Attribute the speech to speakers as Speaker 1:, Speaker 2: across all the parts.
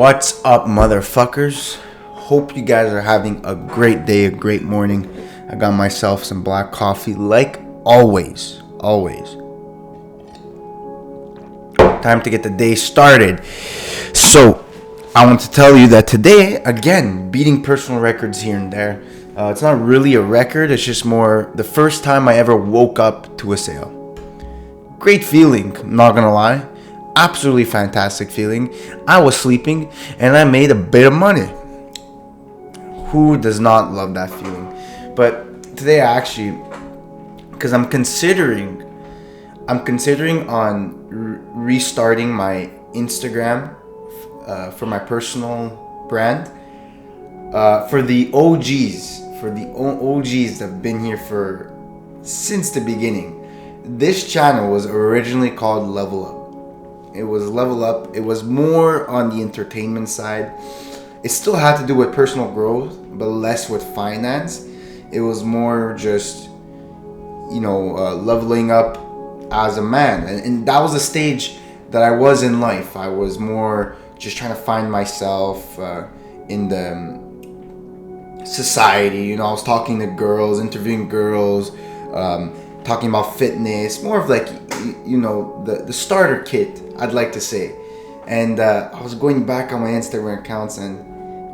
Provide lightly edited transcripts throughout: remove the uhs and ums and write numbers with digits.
Speaker 1: What's up, motherfuckers? Hope you guys are having a great day, a great morning. I got myself some black coffee like always. Time to get the day started. So, I want to tell you that today, again, beating personal records here and there. It's not really a record, it's just more the first time I ever woke up to a sale. Great feeling, I'm not gonna lie. Absolutely fantastic feeling. I was sleeping and I made a bit of money. Who does not love that feeling? But today I actually, because I'm considering on restarting my Instagram for my personal brand. For the OGs that have been here since the beginning. This channel was originally called Level Up. It was Level Up. It was more on the entertainment side. It still had to do with personal growth, but less with finance. It was more just, leveling up as a man. And that was the stage that I was in life. I was more just trying to find myself in the society. I was talking to girls, interviewing girls, talking about fitness, more of like, the starter kit, I'd like to say. And I was going back on my Instagram accounts, and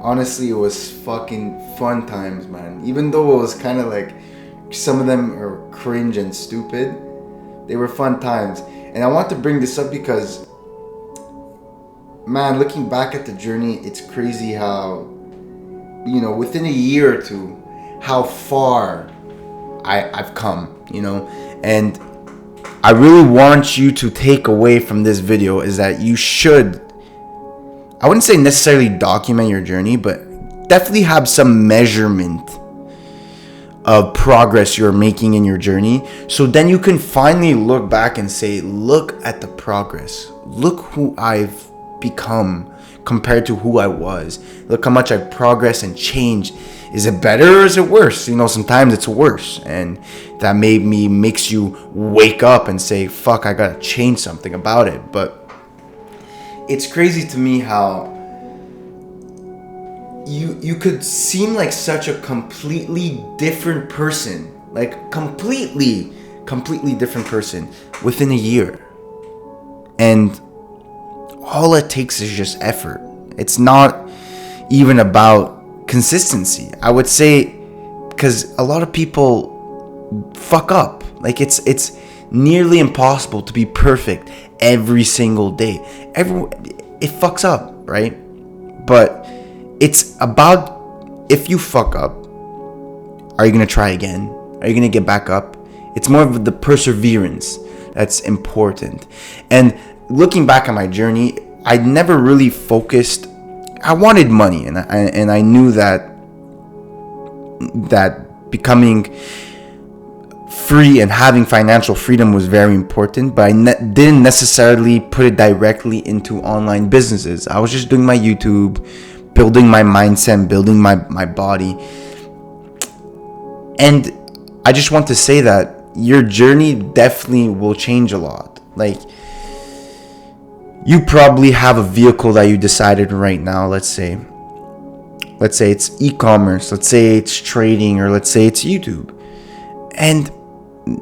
Speaker 1: honestly, it was fucking fun times, man. Even though it was kind of like, some of them are cringe and stupid, they were fun times. And I want to bring this up because, man, looking back at the journey, it's crazy how, within a year or two, how far I've come, and I really want you to take away from this video is that you should, I wouldn't say necessarily document your journey, but definitely have some measurement of progress you're making in your journey. So then you can finally look back and say, look at the progress. Look who I've become compared to who I was. Look how much I've progressed and changed. Is it better or is it worse? Sometimes it's worse, and that makes you wake up and say, fuck, I gotta change something about it. But it's crazy to me how you could seem like such a completely different person, like completely different person within a year. And all it takes is just effort. It's not even about consistency, I would say, because a lot of people fuck up. Like it's nearly impossible to be perfect every single day. It fucks up, right? But it's about, if you fuck up, are you gonna try again? Are you gonna get back up? It's more of the perseverance that's important. And looking back on my journey, I never really focused. I wanted money, and I knew that becoming free and having financial freedom was very important, but I didn't necessarily put it directly into online businesses. I was just doing my YouTube, building my mindset, building my body. And I just want to say that your journey definitely will change a lot. Like, you probably have a vehicle that you decided right now. Let's say it's e-commerce, let's say it's trading, or let's say it's YouTube. And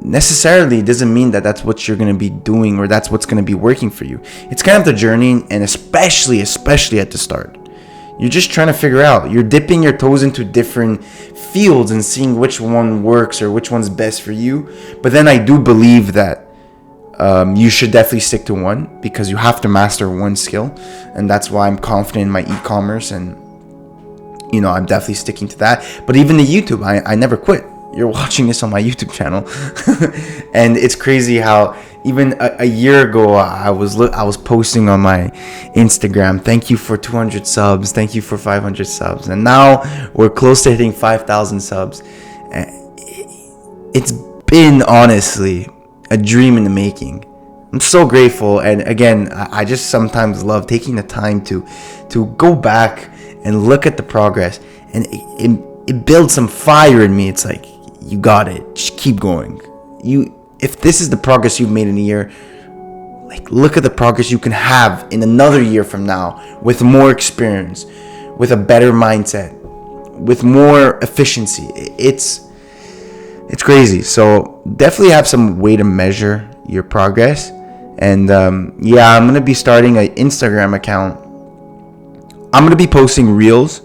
Speaker 1: necessarily it doesn't mean that that's what you're going to be doing or that's what's going to be working for you. It's kind of the journey, and especially at the start. You're just trying to figure out. You're dipping your toes into different fields and seeing which one works or which one's best for you. But then I do believe that you should definitely stick to one, because you have to master one skill, and that's why I'm confident in my e-commerce, and I'm definitely sticking to that. But even the YouTube, I never quit. You're watching this on my YouTube channel, and it's crazy how even a year ago I was posting on my Instagram, thank you for 200 subs, thank you for 500 subs, and now we're close to hitting 5,000 subs. It's been honestly a dream in the making. I'm so grateful, and again, I just sometimes love taking the time to go back and look at the progress, and it builds some fire in me. It's like, you got it, just keep going. If this is the progress you've made in a year, Like, look at the progress you can have in another year from now with more experience, with a better mindset, with more efficiency. It's crazy. So definitely have some way to measure your progress. And yeah, I'm gonna be starting an Instagram account. I'm gonna be posting reels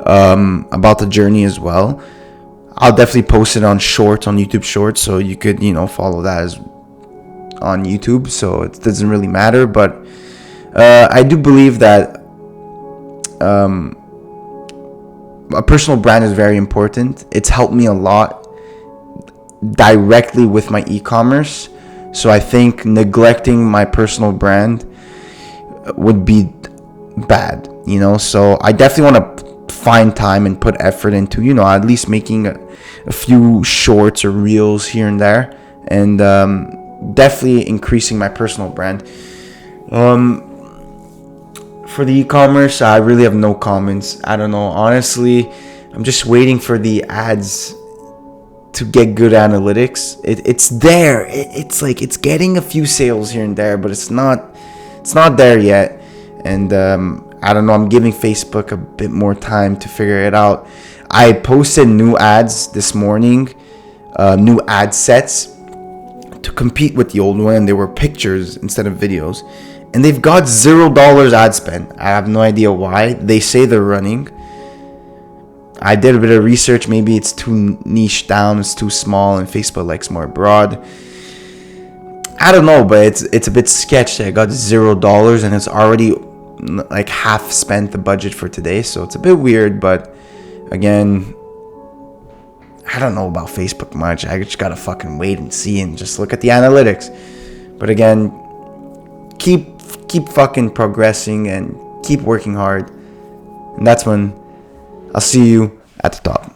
Speaker 1: about the journey as well. I'll definitely post it on Shorts, on YouTube Shorts, so you could, follow that as on YouTube. So it doesn't really matter, but I do believe that a personal brand is very important. It's helped me a lot directly with my e-commerce. So I think neglecting my personal brand would be bad, So I definitely want to find time and put effort into, at least making a few shorts or reels here and there, and definitely increasing my personal brand. For the e-commerce, I really have no comments. I don't know. Honestly, I'm just waiting for the ads to get good analytics. It's there. It's like it's getting a few sales here and there, but it's not there yet. And I don't know. I'm giving Facebook a bit more time to figure it out. I posted new ads this morning, new ad sets to compete with the old one, and they were pictures instead of videos. And they've got $0 ad spend. I have no idea why. They say they're running. I did a bit of research. Maybe it's too niche down. It's too small, and Facebook likes more broad. I don't know, but it's a bit sketchy. I got $0, and it's already like half spent the budget for today. So it's a bit weird. But again, I don't know about Facebook much. I just gotta fucking wait and see and just look at the analytics. But again, keep fucking progressing and keep working hard, and that's when I'll see you at the top.